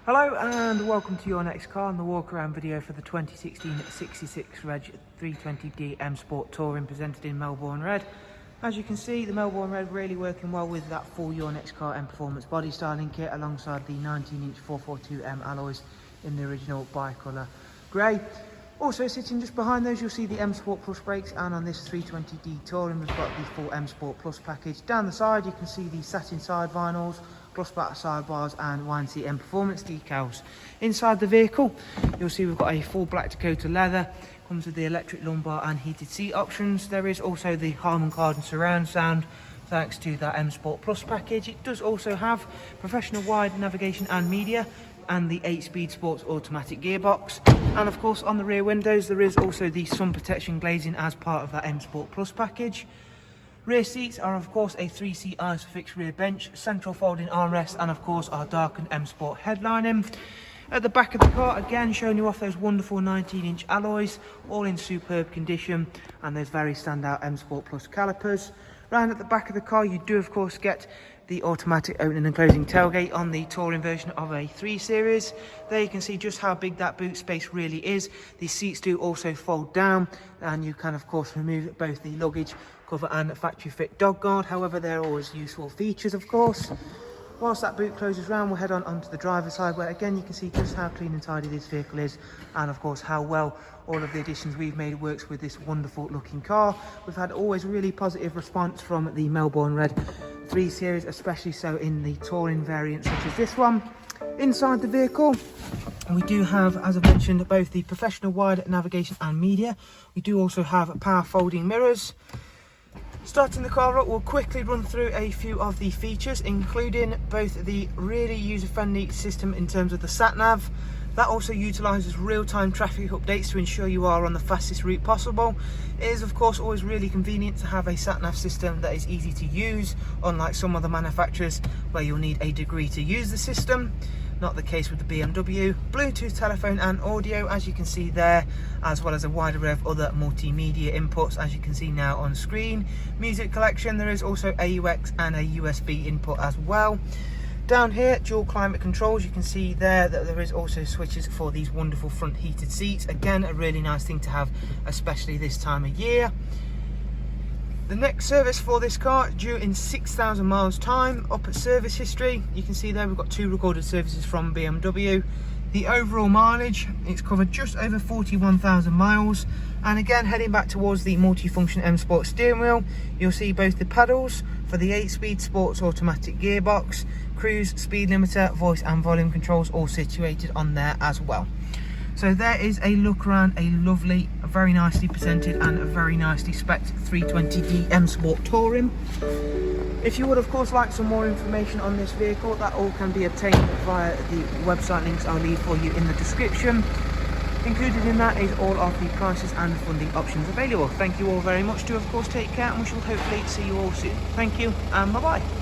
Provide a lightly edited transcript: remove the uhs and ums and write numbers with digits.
Hello and welcome to your next car and the walk around video for the 2016 66 Reg 320D M Sport Touring presented in Melbourne Red. As you can see, the Melbourne Red really working well with that full Your Next Car Mpeformance body styling kit alongside the 19-inch 442M alloys in the original bi-colour grey. Also sitting just behind those you'll see the M Sport Plus brakes, and on this 320D Touring we've got the full M Sport Plus package. Down the side you can see the satin side vinyls, gloss back sidebars and YNC Mpeformance decals. Inside the vehicle you'll see we've got a full black Dakota leather, comes with the electric lumbar and heated seat options. There is also the Harman Kardon surround sound thanks to that M Sport Plus package. It does also have professional wide navigation and media and the 8-speed sports automatic gearbox, and of course on the rear windows there is also the sun protection glazing as part of that M Sport Plus package. Rear seats are of course a 3-seat isofix rear bench, central folding armrest and of course our darkened M Sport headlining. At the back of the car, again showing you off those wonderful 19-inch alloys, all in superb condition, and those very standout M Sport Plus calipers. Round at the back of the car you do of course get the automatic opening and closing tailgate on the touring version of a 3 Series. There you can see just how big that boot space really is. The seats do also fold down and you can of course remove both the luggage cover and factory fit dog guard. However, they're always useful features of course. Whilst that boot closes round, we'll head on onto the driver's side where again you can see just how clean and tidy this vehicle is, and of course how well all of the additions we've made works with this wonderful looking car. We've had always really positive response from the Melbourne Red 3 Series, especially so in the touring variant such as this one. Inside the vehicle we do have, as I mentioned, both the professional wide navigation and media. We do also have power folding mirrors. Starting the car up, we'll quickly run through a few of the features, including both the really user-friendly system in terms of the sat-nav. That also utilises real-time traffic updates to ensure you are on the fastest route possible. It is of course always really convenient to have a sat-nav system that is easy to use, unlike some other manufacturers where you'll need a degree to use the system. Not the case with the BMW. Bluetooth telephone and audio, as you can see there, as well as a wide array of other multimedia inputs, as you can see now on screen. Music collection, there is also AUX and a USB input as well. Down here, dual climate controls. You can see there that there is also switches for these wonderful front heated seats. Again, a really nice thing to have, especially this time of year. The next service for this car due in 6,000 miles time. Up at service history, you can see there we've got 2 recorded services from BMW. The overall mileage, it's covered just over 41,000 miles. And again, heading back towards the multifunction M Sport steering wheel, you'll see both the paddles for the 8-speed sports automatic gearbox, cruise, speed limiter, voice and volume controls all situated on there as well. So there is a look around a lovely, very nicely presented and a very nicely spec'd 320D M Sport Touring. If you would of course like some more information on this vehicle, that all can be obtained via the website links I'll leave for you in the description. Included in that is all of the prices and funding options available. Thank you all very much. Do of course take care, and we shall hopefully see you all soon. Thank you and bye bye.